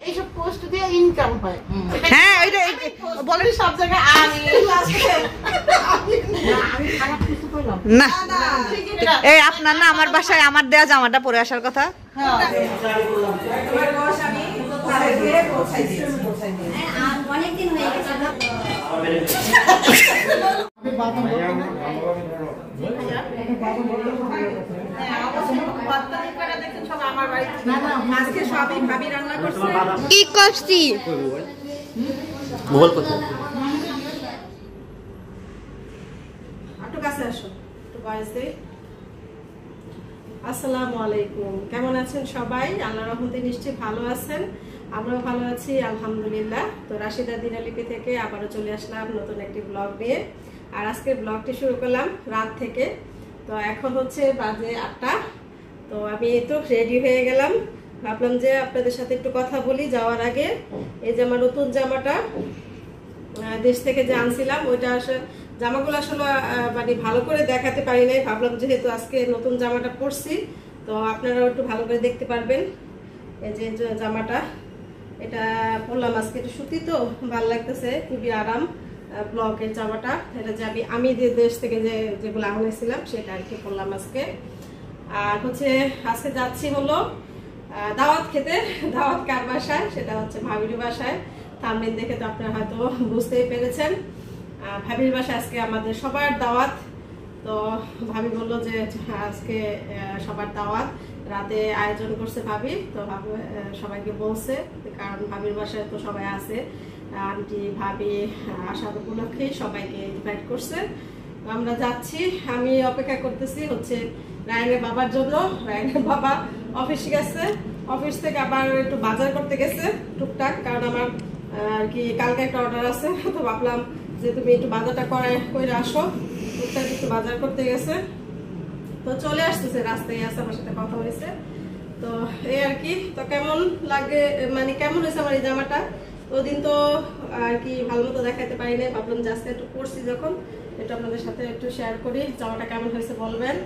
এইসব পোস্ট দিয়ে ইনকাম হয়। হ্যাঁ ওইটা বলেন সব জায়গায় আমি খারাপ কিছু কইলাম না। এই আপনার না আমার বাসায় আমার দেয়া জামাটা পরে আসার কথা। অনেকদিন হয়ে গেছে কি করছি মোবাইল কোথায়? আসসালামু আলাইকুম, কেমন আছেন সবাই? আল্লাহর রহমতে নিশ্চয়ই ভালো আছেন, আমরাও ভালো আছি আলহামদুলিল্লাহ। তো রাশিদা দিনালিপি থেকে আবারও চলে আসলাম নতুন একটি ব্লগ নিয়ে। আর আজকের ব্লগটি শুরু করলাম রাত থেকে। তো এখন হচ্ছে বাজে 8টা। তো আমি তো রেডি হয়ে গেলাম, ভাবলাম যে আপনাদের সাথে একটু কথা বলি যাওয়ার আগে। এই যে আমার নতুন জামাটা দেশ থেকে যে আনছিলাম, ওইটা জামাগুলো আসলে মানে ভালো করে দেখাতে পারি নাই। ভাবলাম যেহেতু আজকে নতুন জামাটা পরছি, তো আপনারাও একটু ভালো করে দেখতে পারবেন। এই যে জামাটা, এটা পরলাম আজকে, একটু সুতি তো ভালো লাগতেছে, খুবই আরাম ব্লকের জামাটা। এটা যে আমি যে দেশ থেকে যেগুলো আনিয়েছিলাম সেটা আর কি পরলাম আজকে। আর হচ্ছে আজকে যাচ্ছি হলো দাওয়াত খেতে। দাওয়াত কার বাসায়? সেটা হচ্ছে ভাবির বাসায়। থাম্বনেল দেখে তো আপনারা হয়তো বুঝতেই পেরেছেন। ভাবির বাসায় আজকে আমাদের সবার দাওয়াত। তো ভাবি বললো যে আজকে সবার দাওয়াত, রাতে আয়োজন করছে ভাবি। তো ভাবি সবাইকে বলছে, কারণ ভাবির বাসায় তো সবাই আছে, আন্টি ভাবি আসার উপলক্ষেই সবাইকে ইনভাইট করছে। আমরা যাচ্ছি, আমি অপেক্ষা করতেছি হচ্ছে রায়নের বাবার জন্য। রায়নের বাবা অফিস গেছে, অফিস থেকে আবার একটু বাজার করতে গেছে টুকটাক, কারণ আমার আর কি কালকে একটা অর্ডার আছে। তো ভাবলাম যে তুমি একটু বাজারটা করে আসো, টুকটাক একটু বাজার করতে গেছে। তো চলে আসতেছে, রাস্তায় আছে, আমার সাথে কথা হয়েছে। তো এই আর কি। তো কেমন লাগে, মানে কেমন হয়েছে আমার এই জামাটা? ওদিন তো আর কি ভালো মতো দেখাতে পারি নাই, ভাবলাম যে আজকে একটু পরছি যখন, একটু আপনাদের সাথে একটু শেয়ার করি, জামাটা কেমন হয়েছে বলবেন।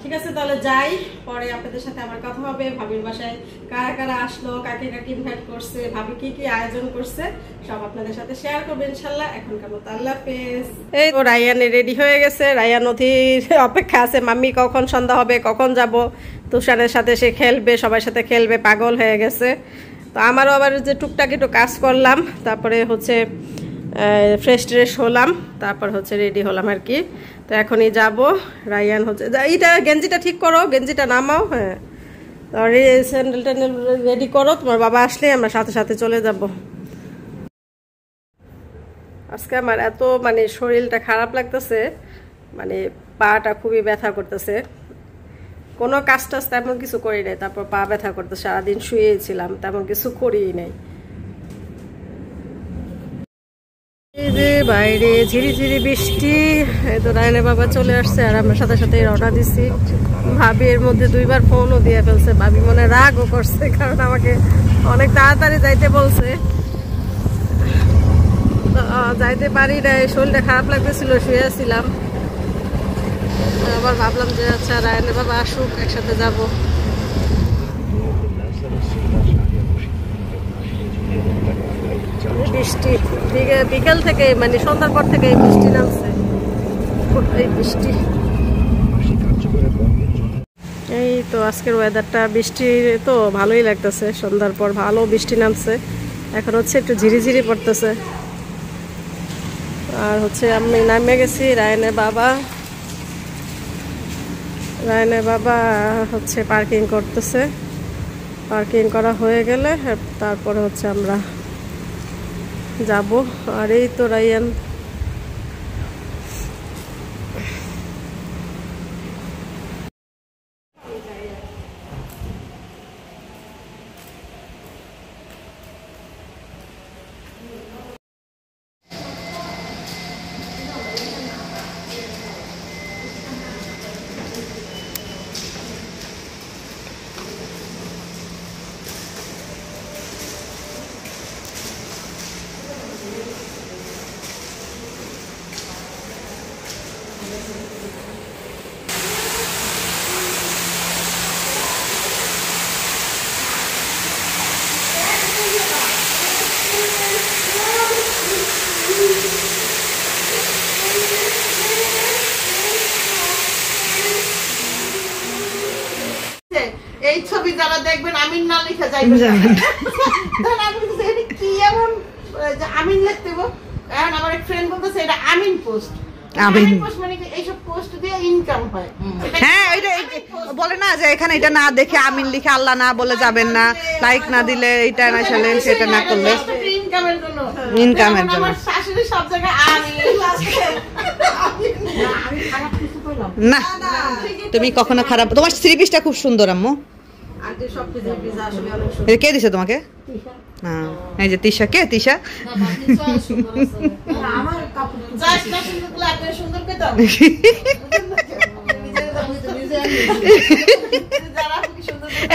ঠিক আছে, তাহলে যাই, পরে আপনাদের সাথে আমার কথা হবে। ভাবির বাসায় কারা কারা আসলো, কাকে কাকে ইনভাইট করছে, ভাবি কি কি আয়োজন করছে, সব আপনাদের সাথে শেয়ার করবো ইনশাল্লাহ। এখনকার মতো আল্লাহ হাফেজ। এই তো রায়ান রেডি হয়ে গেছে, রায়ান অধীর অপেক্ষা আছে, মাম্মি কখন সন্ধ্যা হবে, কখন যাব, তুষারের সাথে সে খেলবে, সবার সাথে খেলবে, পাগল হয়ে গেছে। তো আমারও আবার যে টুকটাক একটু কাজ করলাম, তারপরে হচ্ছে ফ্রেশ ট্রেশ হলাম, তারপর হচ্ছে রেডি হলাম আর কি। তো এখনই যাব। রায়ান হচ্ছে এইটা গেঞ্জিটা ঠিক করো, গেঞ্জিটা নামাও। হ্যাঁ, স্যান্ডেল ট্যান্ডেল রেডি করো, তোমার বাবা আসলে আমরা সাথে সাথে চলে যাব। আজকে আমার এত মানে শরীরটা খারাপ লাগতেছে, মানে পাটা খুবই ব্যথা করতেছে। কোনো কাজ টাজ তেমন কিছু করি নাই, তারপর পা ব্যথা করতেছে, সারাদিন শুয়েছিলাম, তেমন কিছু করিই নাই। এই যে বাইরে ঝিরিঝিরি বৃষ্টি। এই তো রায়নের বাবা চলে আসছে, আর আমরা সাথে সাথে রওনা দিচ্ছি। ভাবি এর মধ্যে 2বার ফোনও দিয়ে ফেলছে, ভাবি মনে রাগও করছে, কারণ আমাকে অনেক তাড়াতাড়ি যাইতে বলছে। যাইতে পারি না, শরীরটা খারাপ লাগতেছিল, শুয়েছিলাম। আবার ভাবলাম যে আচ্ছা রায়নের বাবা আসুক, একসাথে যাব। বৃষ্টি বিকেল থেকে, মানে সন্ধ্যার পর থেকে বৃষ্টি নামছে, এই বৃষ্টি। এই তো আজকের ওয়েদারটা, বৃষ্টি তো ভালোই লাগতেছে, সন্ধ্যার পর ভালো বৃষ্টি নামছে। এখন হচ্ছে একটু ঝিরিঝিরি পড়তেছে। আর হচ্ছে আমি নামে গেছি, রায়নের বাবা হচ্ছে পার্কিং করতেছে। পার্কিং করা হয়ে গেলে তারপরে হচ্ছে আমরা যাব। আর এই তো রায়ান এই ছবি যারা দেখবেন আমিন না লিখে যাইবেন কি এমন আমিন লিখতে এখন আমার এক ফ্রেন্ড বলতেছে এটা আমিন পোস্ট মানে এইসব পোস্ট দিয়ে ইনকাম হয়। হ্যাঁ এটা বলে না যে এখানে এটা না দেখে আমিন লিখে আল্লাহ না বলে যাবেন না, লাইক না দিলে এটা না চলে, সেটা না করলে ইনকামের জন্য আমার শাশুড়ি সব জায়গায় খারাপ কিছু কইলাম না। তুমি কখনো খারাপ, তোমার থ্রি পিসটা খুব সুন্দর আম্মু। আন্টি সব পিস আসলে অনেক সুন্দর। কে দিছে তোমাকে? এই যে তিশা, কে তিশা? আমার কাপড় জাস্ট সুন্দর গুলো আপনি সুন্দর কইতাম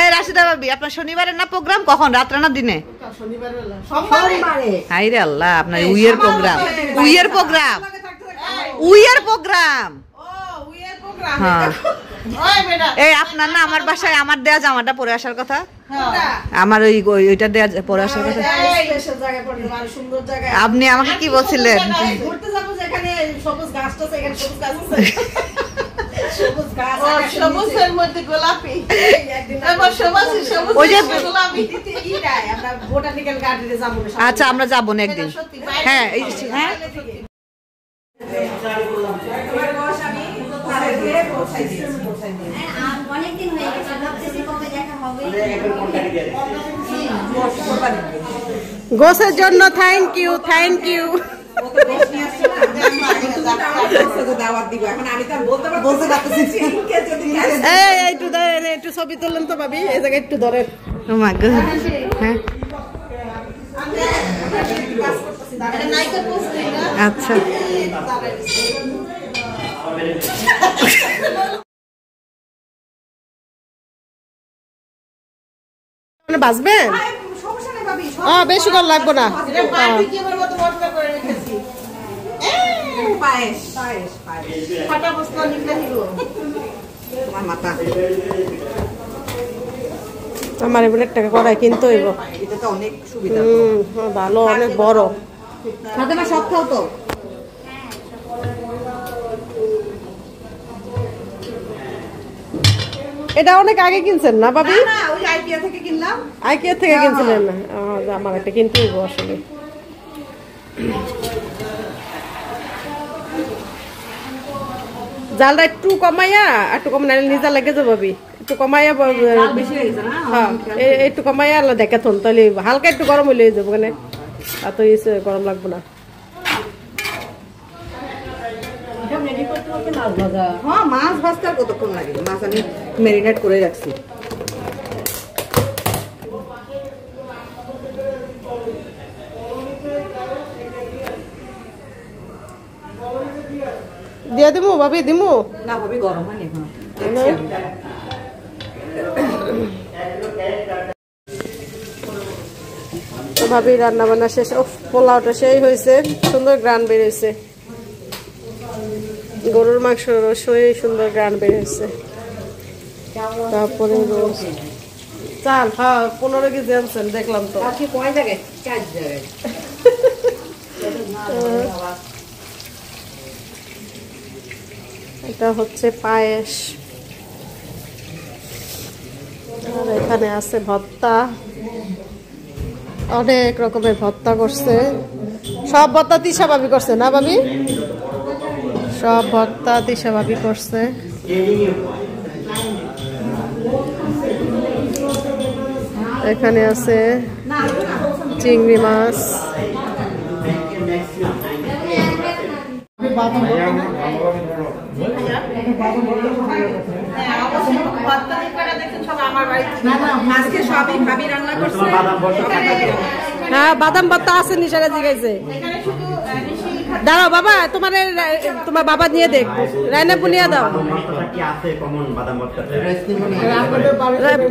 এই রাশিদা ভাবি, আপনার শনিবারের না প্রোগ্রাম? কখন, রাত্রে না দিনে? সোমবারে। হাই রে আল্লাহ, আপনার উইয়ের প্রোগ্রাম, উইয়ের প্রোগ্রাম, উইয়ের প্রোগ্রাম। হ্যাঁ এই আপনার না আমার বাসায় আমার দেয়া জামাটা পরে আসার কথা, আমার ওইটা দেয়া পরে আসার কথা। আপনি আমাকে কি বলছিলেন? ঘুরতে যাবো যেখানে সবুজ গাছটা আছে, এখানে সবুজ গাছ আছে, সবুজ গাছ, সবুজের মধ্যে গোলাপি, ওই যে আমরা বোটানিক্যাল গার্ডেনে যাবো। আচ্ছা আমরা যাবো না একদিন। হ্যাঁ হ্যাঁ অনেকদিন হয়ে গেছে, ভাবতেছি কবে দেখা হবে। গোসের জন্য থ্যাংক ইউ, থ্যাংক ইউ। একটু ছবি তুললেন তো ভাবি, এই জায়গায় একটু ধরেন। হ্যাঁ আচ্ছা বাঁচবেন? বেশি কর লাগবো না। আমার এবার টাকা করাই কিনতে হইব। ভালো, অনেক বড়। সব খাও তো। এটা অনেক আগে কিনছেন না ভাবি? আইকিয়া থেকে কিনলাম। আইকিয়া থেকে কিনছিলেন না? আমার একটা কিনতে হইব আসলে। জালটা একটু কমাইয়া, একটু কম না নিজা লাগে যাবো ভাবি, একটু কমাইয়া, হ্যাঁ একটু কমাইয়া আল্লাহ দেখাতন, তাহলে হালকা একটু গরম হইলে যাবো, মানে এত গরম লাগবো না। হ্যাঁ মাছ ভাজতে আর কতক্ষণ লাগে? মাছ আমি ম্যারিনেট করে রাখছি। দিয়ে দিমু ভাবি, দিমু না ভাবি, গরম হয়নি এখন। ভাবি রান্না বান্না শেষ। পোলাওটা সেই হয়েছে, সুন্দর গ্রান বের হয়েছে। গরুর মাংস রসই সুন্দর গ্রান বের হয়েছে। তারপরে চাল, হ্যাঁ 15 কেজি আনছেন দেখলাম তো। এটা হচ্ছে পায়েস, আর এখানে আছে ভর্তা, অনেক রকমের ভর্তা করছে। সব ভর্তা তিশা ভাবি করছে না ভাবি? সব ভর্তা তিশা ভাবি করছে। এখানে আছে চিংড়ি মাছ, হ্যাঁ বাদাম ভর্তা আছে, নিশারা জিগাইছে। দাঁড়াও বাবা, তোমার বাবা নিয়ে দেখ, রায়নাপু নিয়ে দাও,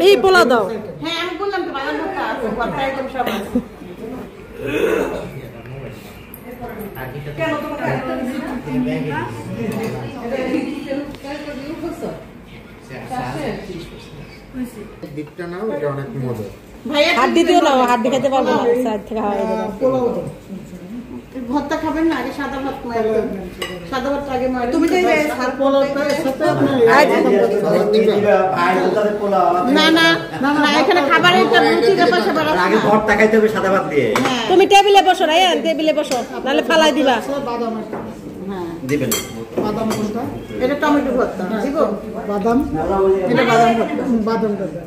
এই পোলাও দাও। হ্যাঁ আমি বললাম তো বাদাম ভর্তা আছে, ভর্তা আইটেম সব আছে। হাড্ডি দিও না, হাড্ডি খেতে পারবো না, সাইড থেকে খাওয়া যাবে। ভর্তা খাবেন না? আগে সাদা ভাত মারবেন। সাদা ভাত আগে মারবেন। তুমি যে না না না, এখানে খাবারের একটা রুচির ব্যাপার স্যাপার আছে। আগে ভর্তা খাইতে হবে সাদা ভাত দিয়ে। তুমি টেবিলে বসো, রায়ান টেবিলে বসো, নাহলে ফালাই দিবা। হ্যাঁ দিবেন বাদাম কোনটা? এটা টমেটো ভর্তা দিব। বাদাম, এটা বাদাম ভর্তা।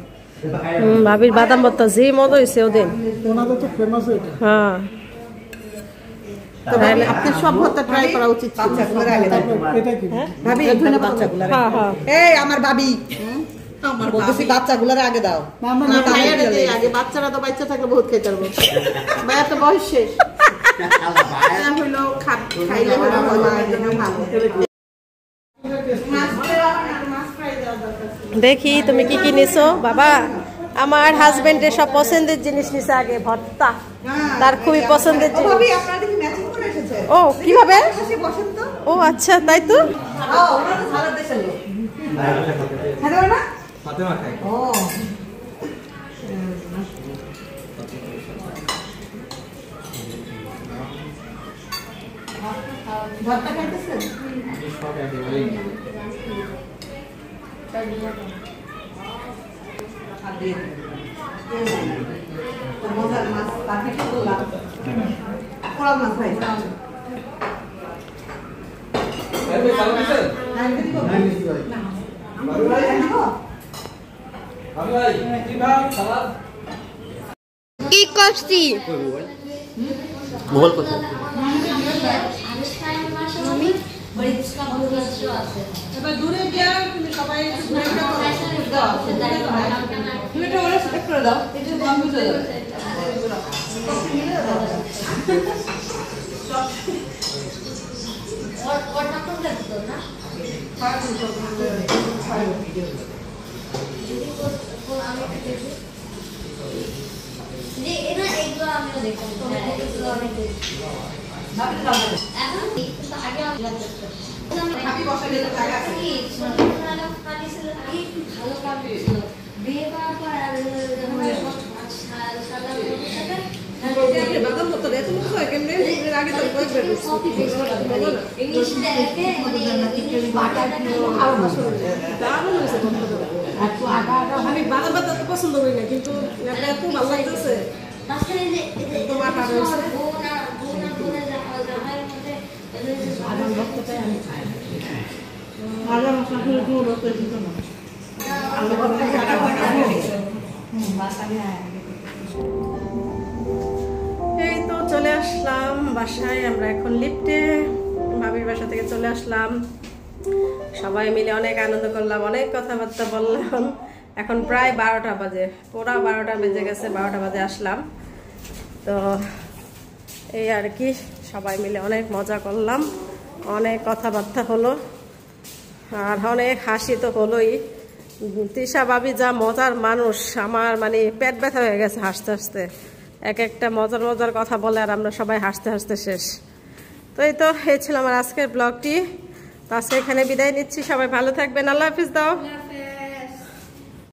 ভাবির বাদাম ভর্তা যে মজা হয়েছে ওদের। ওনাদের তো ফেমাস এটা। হ্যাঁ, তাহলে আপনি সব ভর্তা ট্রাই করা উচিত ছিল। এটা কি ভাবি? বাচ্চাগুলো হ্যাঁ হ্যাঁ। এই আমার ভাবি, আমার বলতেছি বাচ্চাগুলোর আগে দাও। না ভাইয়ারে দেই আগে, বাচ্চারা তো বাচ্চা থাকলে বহুত খেতে পারবো। ভাইয়া তো বয়স শেষ। ভাইয়া হইলো খাইলে হলো ভালো। দেখি তুমি কি কি নিছো বাবা। আমার হাজবেন্ডের সব পছন্দের জিনিস নিছে আগে ভর্তা, তার খুবই পছন্দের জিনিস। ও কিভাবে? ও আচ্ছা, তাই তো। ভর্তা খাইতেছেন? কি করছি? মোগল কথা দূরে গিয়া তুমি সবাই বাদাম মতো রে তুমি কই কেমনে এর আগে তো কয়েকবার ইংলিশ দেখে দারুণ হয়েছে আমি বাদাম বাদাম তো পছন্দ করি না, কিন্তু এটা খুব ভালো লাগতেছে। তোমার কাছে এই তো চলে আসলাম বাসায়। আমরা এখন লিফটে ভাবির বাসা থেকে চলে আসলাম। সবাই মিলে অনেক আনন্দ করলাম, অনেক কথাবার্তা বললাম। এখন প্রায় 12টা বাজে, পুরা 12টা বেজে গেছে। 12টা বাজে আসলাম। তো এই আর কি, সবাই মিলে অনেক মজা করলাম, অনেক কথাবার্তা হলো, আর অনেক হাসি তো হলোই। তৃষা ভাবি যা মজার মানুষ, আমার মানে পেট ব্যথা হয়ে গেছে হাসতে হাসতে। এক একটা মজার মজার কথা বলে আর আমরা সবাই হাসতে হাসতে শেষ। তো এই তো, এই ছিল আমার আজকের ব্লগটি। তো আজকে এখানে বিদায় নিচ্ছি। সবাই ভালো থাকবেন, আল্লাহ হাফিজ দাও।